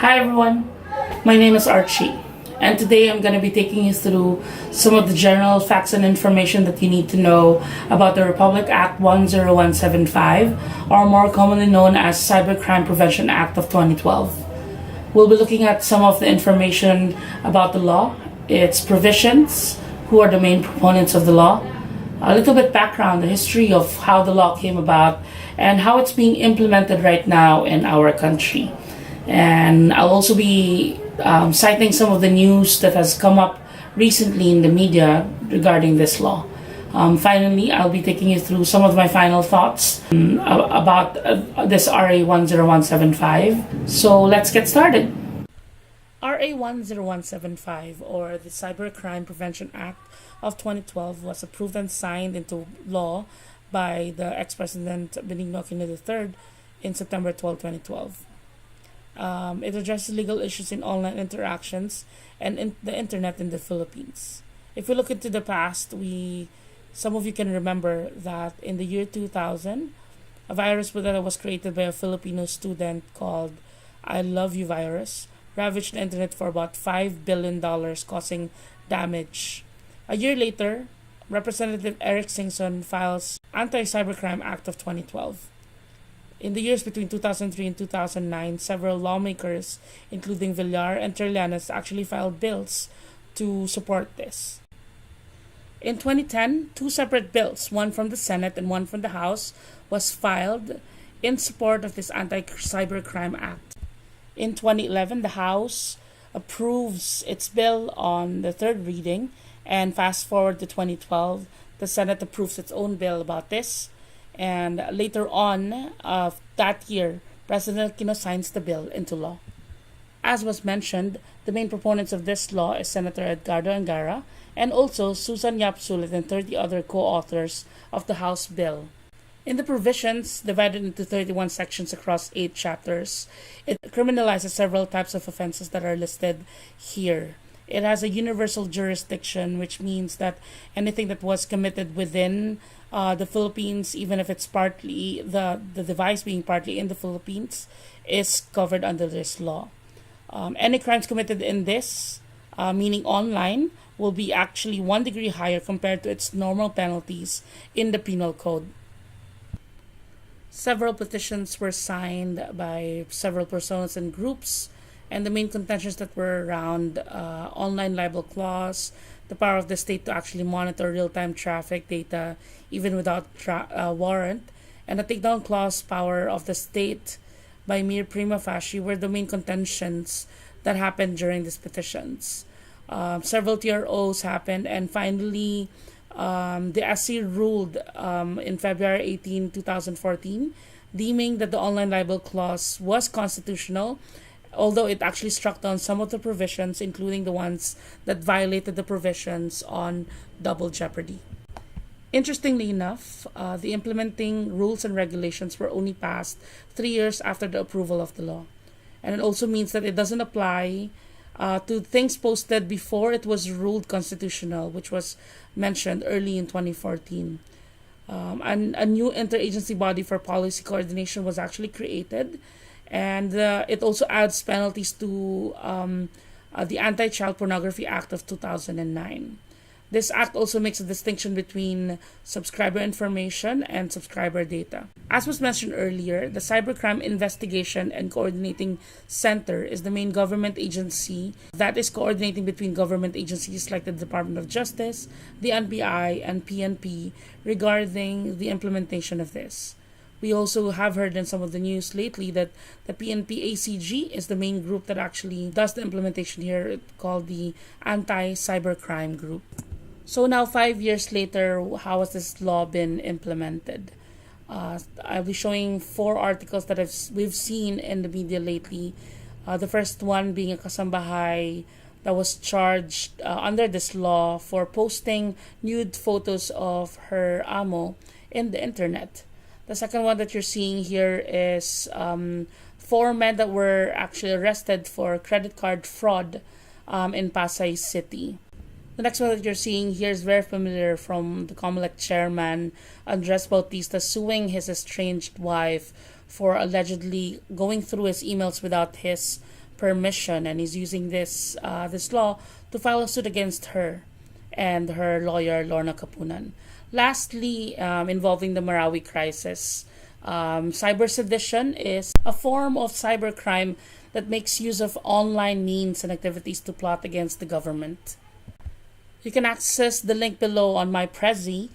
Hi everyone, my name is Archie, and today I'm going to be taking you through some of the general facts and information that you need to know about the Republic Act 10175, or more commonly known as Cybercrime Prevention Act of 2012. We'll be looking at some of the information about the law, its provisions, who are the main proponents of the law, a little bit background, the history of how the law came about, and how it's being implemented right now in our country. And I'll also be citing some of the news that has come up recently in the media regarding this law. Finally, I'll be taking you through some of my final thoughts about this RA 10175. So let's get started. RA 10175, or the Cybercrime Prevention Act of 2012, was approved and signed into law by the ex-President Benigno Aquino III in September 12, 2012. It addresses legal issues in online interactions and in the internet in the Philippines. If we look into the past, some of you can remember that in the year 2000, a virus that was created by a Filipino student called I Love You virus ravaged the internet for about $5 billion, causing damage. A year later, Representative Eric Singson files Anti-Cybercrime Act of 2012. In the years between 2003 and 2009, several lawmakers, including Villar and Trillanes, actually filed bills to support this. In 2010, two separate bills, one from the Senate and one from the House, was filed in support of this Anti-Cybercrime Act. In 2011, the House approves its bill on the third reading, and fast forward to 2012, the Senate approves its own bill about this. And later on that year, President Aquino signs the bill into law. As was mentioned, the main proponents of this law is Senator Edgardo Angara and also Susan Yap Sulit and 30 other co-authors of the House bill. In the provisions, divided into 31 sections across 8 chapters, it criminalizes several types of offenses that are listed here. It has a universal jurisdiction, which means that anything that was committed within the Philippines, even if it's partly the device being partly in the Philippines, is covered under this law. Any crimes committed in this, meaning online, will be actually 1 degree higher compared to its normal penalties in the penal code. Several petitions were signed by several personas and groups, and the main contentions that were around online libel clause, the power of the state to actually monitor real-time traffic data even without warrant, and the takedown clause power of the state by mere prima facie were the main contentions that happened during these petitions. Several TROs happened, and finally the SC ruled in February 18, 2014, deeming that the online libel clause was constitutional, although it actually struck down some of the provisions, including the ones that violated the provisions on double jeopardy. Interestingly enough, the implementing rules and regulations were only passed 3 years after the approval of the law. And it also means that it doesn't apply to things posted before it was ruled constitutional, which was mentioned early in 2014. And a new interagency body for policy coordination was actually created, and it also adds penalties to the Anti-Child Pornography Act of 2009. This act also makes a distinction between subscriber information and subscriber data. As was mentioned earlier, the Cybercrime Investigation and Coordinating Center is the main government agency that is coordinating between government agencies like the Department of Justice, the NBI, and PNP regarding the implementation of this. We also have heard in some of the news lately that the PNP ACG is the main group that actually does the implementation here. It's called the Anti-Cybercrime Group. So now, 5 years later, how has this law been implemented? I'll be showing 4 articles that we've seen in the media lately. The first one being a kasambahay that was charged under this law for posting nude photos of her amo in the internet. The second one that you're seeing here is 4 men that were actually arrested for credit card fraud in Pasay City. The next one that you're seeing here is very familiar, from the COMELEC chairman, Andres Bautista, suing his estranged wife for allegedly going through his emails without his permission, and he's using this law to file a suit against her and her lawyer Lorna Kapunan. Lastly, involving the Marawi crisis, cyber sedition is a form of cybercrime that makes use of online means and activities to plot against the government. You can access the link below on my Prezi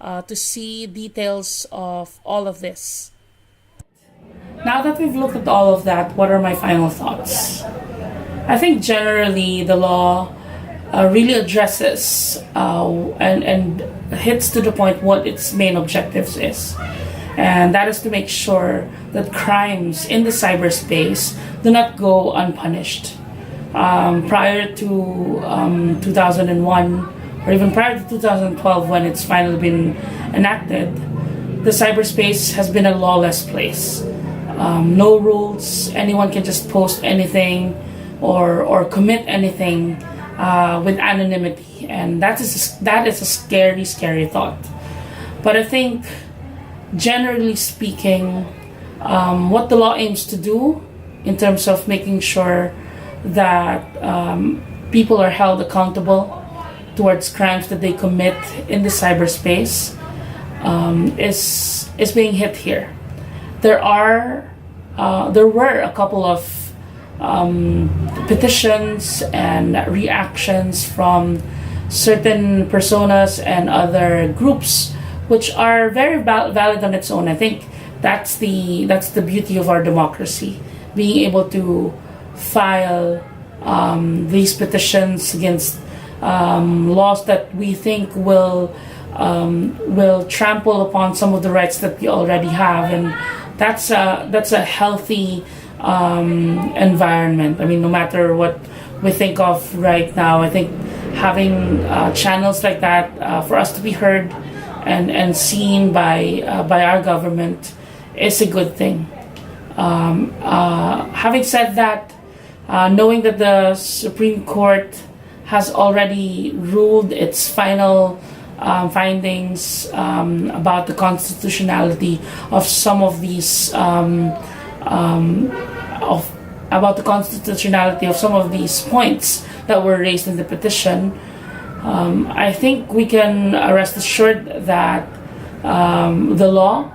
to see details of all of this. Now that we've looked at all of that, what are my final thoughts? I think generally the law really addresses and hits to the point what its main objectives is. And that is to make sure that crimes in the cyberspace do not go unpunished. Prior to 2001, or even prior to 2012 when it's finally been enacted, the cyberspace has been a lawless place. No rules, anyone can just post anything or commit anything with anonymity, and that is a scary thought. But I think, generally speaking, what the law aims to do in terms of making sure that people are held accountable towards crimes that they commit in the cyberspace is being hit here. There were a couple of petitions and reactions from certain personas and other groups, which are very valid on its own. I think that's the beauty of our democracy, being able to file these petitions against laws that we think will trample upon some of the rights that we already have, and that's a healthy environment. I mean, no matter what we think of right now, I think having channels like that for us to be heard and seen by our government is a good thing. Having said that, knowing that the Supreme Court has already ruled its final findings about the constitutionality of some of these points that were raised in the petition, I think we can rest assured that the law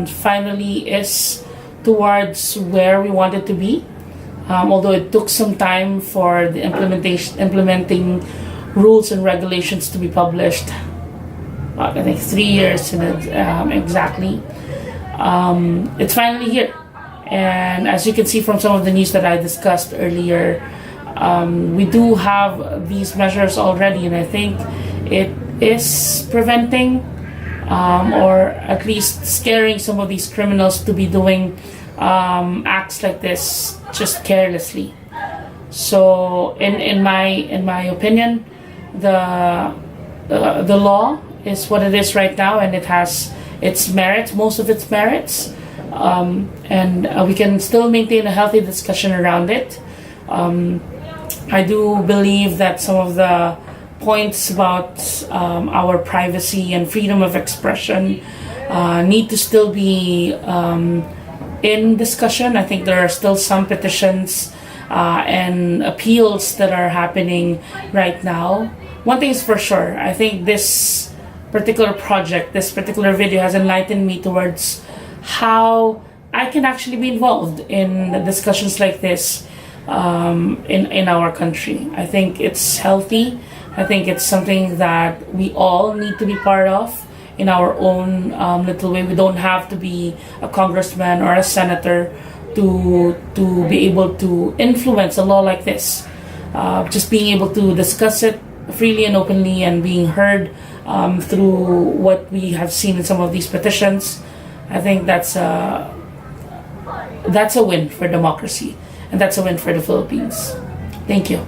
finally is towards where we want it to be. Although it took some time for the implementing rules and regulations to be published, I think 3 years exactly. It's finally here, and as you can see from some of the news that I discussed earlier, we do have these measures already, and I think it is preventing or at least scaring some of these criminals to be doing acts like this just carelessly. So in my opinion, the law is what it is right now, and it has its merits, most of its merits, and we can still maintain a healthy discussion around it. I do believe that some of the points about our privacy and freedom of expression need to still be in discussion. I think there are still some petitions and appeals that are happening right now. One thing is for sure, I think this particular project, this particular video has enlightened me towards how I can actually be involved in discussions like this in our country. I think it's healthy. I think it's something that we all need to be part of in our own little way. We don't have to be a congressman or a senator to be able to influence a law like this. Just being able to discuss it freely and openly and being heard through what we have seen in some of these petitions, I think that's a win for democracy, and that's a win for the Philippines. Thank you.